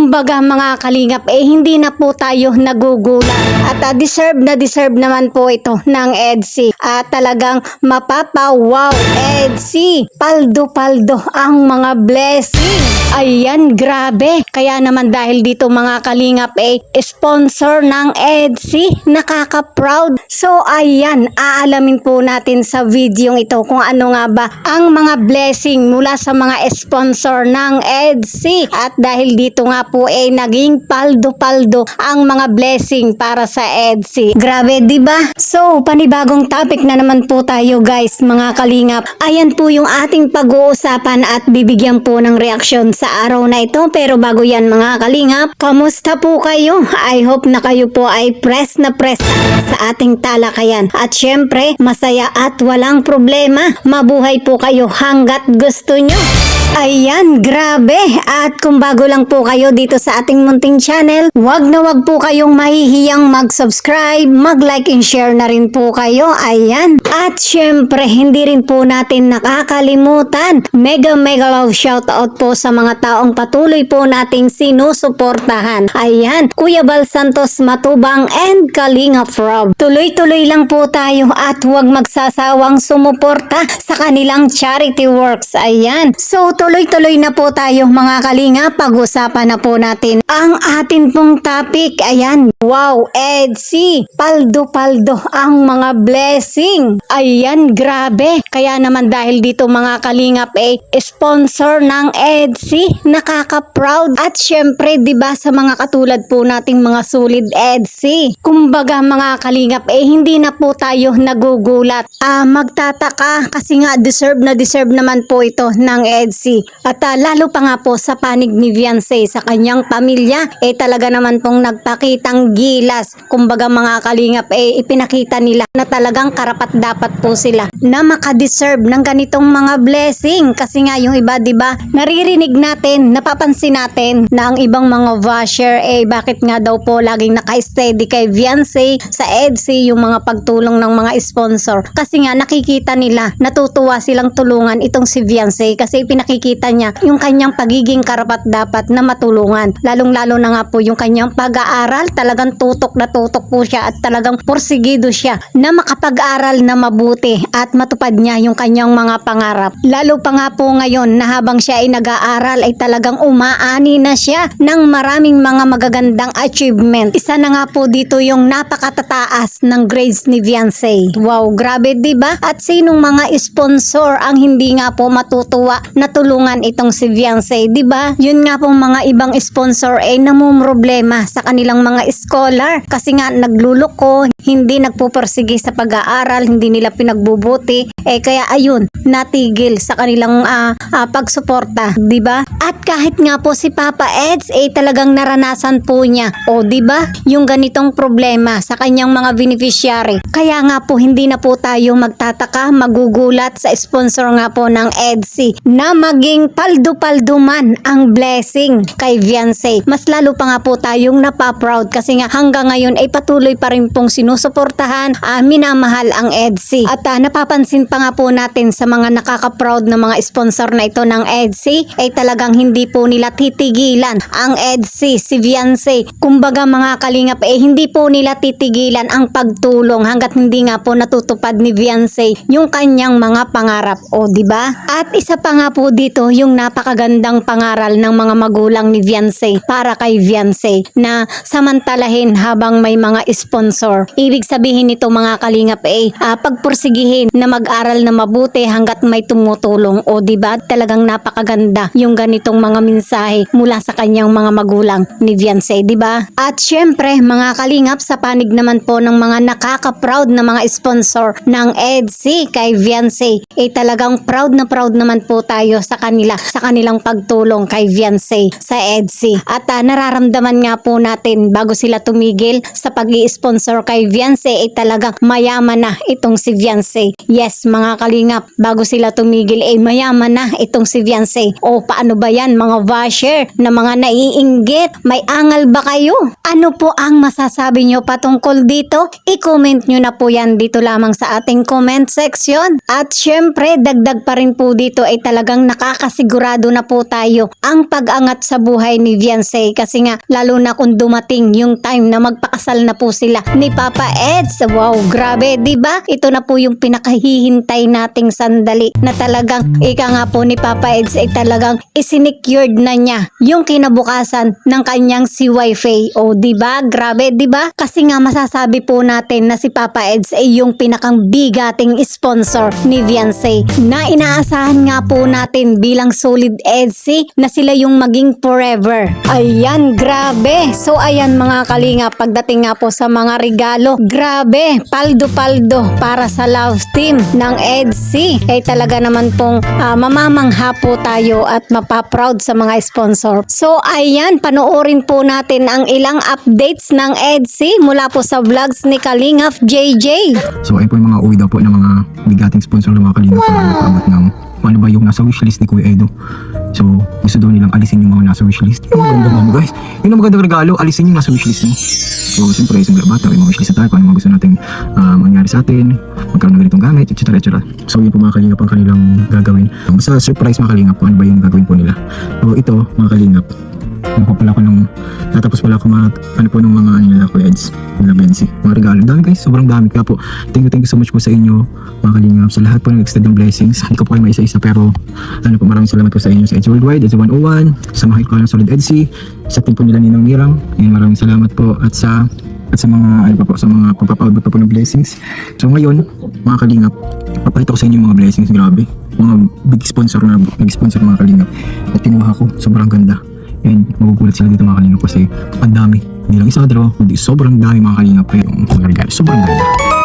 Kumbaga mga kalingap, hindi na po tayo nagugulat. At deserve naman po ito ng EDSI. At talagang mapapawaw EDSI. Paldo-paldo ang mga blessing. Ayan, grabe. Kaya naman dahil dito mga kalingap, sponsor ng EDSI. Nakaka-proud. So ayan, aalamin po natin sa video ito kung ano nga ba ang mga blessing mula sa mga sponsor ng EDSI. At dahil dito nga po naging paldo-paldo ang mga blessing para sa EDSI. Grabe, di ba? So, panibagong topic na naman po tayo guys, mga kalingap. Ayan po yung ating pag-uusapan at bibigyan po ng reaksyon sa araw na ito. Pero bago yan mga kalingap, kamusta po kayo? I hope na kayo po ay press na sa ating talakayan. At syempre, masaya at walang problema. Mabuhay po kayo hanggat gusto nyo. Ayan, grabe. At kung bago lang po kayo dito sa ating munting channel, wag po kayong mahihiyang mag-subscribe, mag-like and share na rin po kayo. Ayan. At syempre, hindi rin po natin nakakalimutan. Mega love shoutout po sa mga taong patuloy po nating sinusuportahan. Ayan, Kuya Bal Santos Matubang and Kalingap Rob. Tuloy-tuloy lang po tayo at huwag magsasawang sumuporta sa kanilang charity works. Ayan. So, tuloy-tuloy na po tayo mga kalingap. Pag-usapan na po natin ang atin pong topic. Ayan. Wow, EDSI. Paldo-paldo ang mga blessing. Ayan, grabe. Kaya naman dahil dito mga kalingap sponsor ng EDSI. Nakaka-proud. At syempre, diba sa mga katulad po nating mga solid EDSI. Kumbaga mga kalingap, hindi na po tayo nagugulat. Magtataka kasi nga deserve naman po ito ng EDSI. At lalo pa nga po sa panig ni Viancy sa kanyang pamilya, talaga naman pong nagpakitang gilas. Kumbaga mga kalingap, ipinakita nila na talagang karapat dapat po sila na makadeserve ng ganitong mga blessing. Kasi nga yung iba, diba, naririnig natin, napapansin natin na ang ibang mga basher, bakit nga daw po laging naka-steady kay Viancy sa EDSI yung mga pagtulong ng mga sponsor. Kasi nga nakikita nila, natutuwa silang tulungan itong si Viancy kasi pinakikita niya yung kanyang pagiging karapat-dapat na matulungan. Lalong-lalo na nga po yung kanyang pag-aaral, talagang tutok na tutok po siya at talagang porsigido siya na makapag-aral na mabuti at matupad niya yung kanyang mga pangarap. Lalo pa nga po ngayon na habang siya ay nag-aaral ay talagang umaani na siya ng maraming mga magagandang achievement. Isa na nga po dito yung napakatataas ng grades ni Viancy. Wow, grabe diba? At sinong mga sponsor ang hindi nga po matutuwa na tulungan itong si Viancy, diba? Yun nga pong mga ibang sponsor namumroblema sa kanilang mga scholar kasi nga nagluloko, hindi nagpupursige sa pag-aaral, hindi nila pinagbubuti, kaya ayun, natigil sa kanilang pagsuporta, diba? At kahit nga po si Papa Eds, talagang naranasan po niya, diba? Yung ganitong problema sa kanyang mga beneficiary. Kaya nga po, hindi na po tayo magtataka, magugulat sa sponsor nga po ng EDSI na maging paldo-paldo man ang blessing kay Viancy. Mas lalo pa nga po tayong napaproud kasi nga hanggang ngayon ay patuloy pa rin pong sinusuportahan, minamahal ang EDSI. At napapansin pa nga po natin sa mga nakaka-proud na mga sponsor na ito ng EDSI ay talagang hindi po nila titigilan ang EDSI, si Viancy. Kumbaga mga kalingap, hindi po nila titigilan ang pagtulong hanggat hindi nga po natutupad ni Viancy yung kanyang mga pangarap. Diba? At isa pa nga po dito yung napakagandang pangaral ng mga magulang ni Viancy para kay Viancy na samantalahin habang may mga sponsor. Ibig sabihin nito mga kalingap pagpursigihin na mag-aral na mabuti hanggat may tumutulong. Diba? Talagang napakaganda yung ganitong mga mensahe mula sa kanyang mga magulang ni Viancy, diba? At syempre mga kalingap, sa panig naman po ng mga nakaka-proud na mga sponsor ng EDSI kay Viancy, talagang proud naman po tayo sa kanila, sa kanilang pagtulong kay Viancy sa EDSI. At nararamdaman nga po natin bago sila tumigil sa pag-i-sponsor kay Vianse ay talagang mayaman na itong si Vianse. Yes mga kalingap, bago sila tumigil ay mayaman na itong si Vianse. O paano ba yan mga basher na mga naiinggit? May angal ba kayo? Ano po ang masasabi nyo patungkol dito? I-comment nyo na po yan dito lamang sa ating comment section. At syempre dagdag pa rin po dito ay talagang nakakasigurado na po tayo ang pag-angat sa buhay ni Vianse, kasi nga lalo na kung dumating yung time na magpakasal na po sila ni Papa Eds. Wow, grabe, 'di ba? Ito na po yung pinakahihintay nating sandali na talagang ika nga po ni Papa Eds ay talagang isinecured na niya yung kinabukasan ng kanyang si Wife. O 'di ba? Grabe, 'di ba? Kasi nga masasabi po natin na si Papa Eds ay yung pinakang bigating sponsor ni Vianse na inaasahan nga po natin bilang solid EDSI na sila yung maging forever. Ayan, grabe. So ayan mga kalinga, pagdating nga po sa mga regalo, grabe, paldo-paldo para sa love team ng EDSI. Ay talaga naman pong mamamangha po tayo at mapaproud sa mga sponsor. So ayan, panoorin po natin ang ilang updates ng EDSI mula po sa vlogs ni Kalingap JJ. So ayun po yung mga uwi daw po ng mga bigating sponsor ng mga kalingap na nagpabot ng kung ano ba yung nasa wishlist ni Kuya Edo. So gusto daw nilang alisin yung mga nasa wishlist. Yung maganda mga guys, yun ang magandang regalo, alisin yung nasa wishlist mo. So siyempre isang bata, may mga wishlist na tayo kung ano mga gusto natin mangyari sa atin, magkaroon ng ganitong gamit, etc. So yun po mga kalingap ang kanilang gagawin. Basta surprise mga kalingap kung ano ba yung gagawin po nila. So ito mga kalingap, tatapos pala ako ano po ng mga nila ko Eds, nila Bensi, mga regalo. Dami guys, sobrang dami. Kaya po, thank you so much po sa inyo mga kalingap, sa lahat po ng extend ng blessings. Hindi ko po kayo maisa-isa pero ano po, maraming salamat po sa inyo sa Eds Worldwide, Eds 101, sa mga ko ng Solid EDSI, sa team po nila Ninang Mirang. Maraming salamat po at sa mga ano pa po, sa mga pagpapaabot pa po ng blessings. So ngayon mga kalingap, papakita ko sa inyo yung mga blessings. Grabe, mga big sponsor na nag-sponsor mga kalingap at kinuha ko, sobrang ganda. And magugulat sila dito mga kalingap kasi ang dami. Hindi lang isa, dalawa, kundi sobrang dami mga kalingap. Yung mga regalo, sobrang ganda.